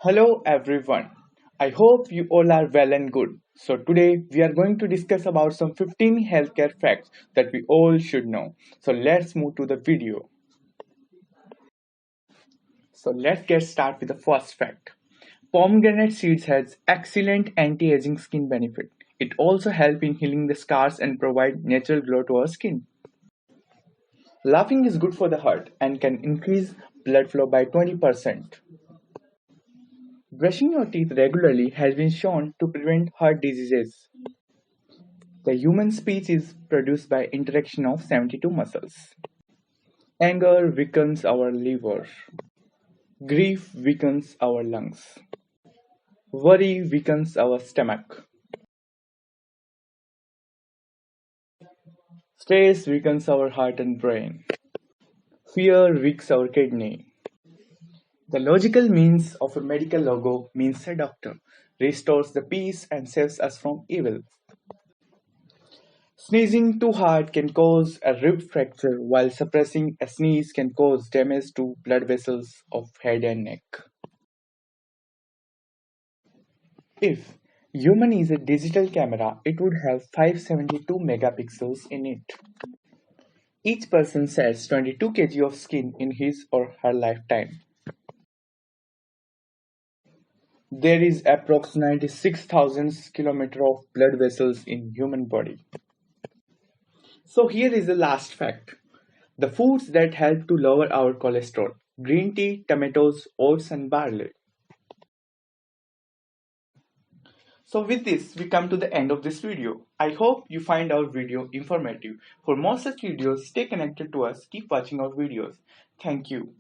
Hello everyone. I hope you all are well and good. So today we are going to discuss about some 15 healthcare facts that we all should know. So let's move to the video. So let's get started with the first fact. Pomegranate seeds has excellent anti-aging skin benefit. It also helps in healing the scars and provide natural glow to our skin. Laughing is good for the heart and can increase blood flow by 20%. Brushing your teeth regularly has been shown to prevent heart diseases. The human speech is produced by interaction of 72 muscles. Anger weakens our liver. Grief weakens our lungs. Worry weakens our stomach. Stress weakens our heart and brain. Fear weakens our kidney. The logical means of a medical logo means a doctor, restores the peace and saves us from evil. Sneezing too hard can cause a rib fracture, while suppressing a sneeze can cause damage to blood vessels of head and neck. If human is a digital camera, it would have 572 megapixels in it. Each person sheds 22 kg of skin in his or her lifetime. There is approximately 6,000 kilometers of blood vessels in human body. So here is the last fact. The foods that help to lower our cholesterol: green tea, tomatoes, oats, and barley. So with this, we come to the end of this video. I hope you find our video informative. For more such videos, stay connected to us. Keep watching our videos. Thank you.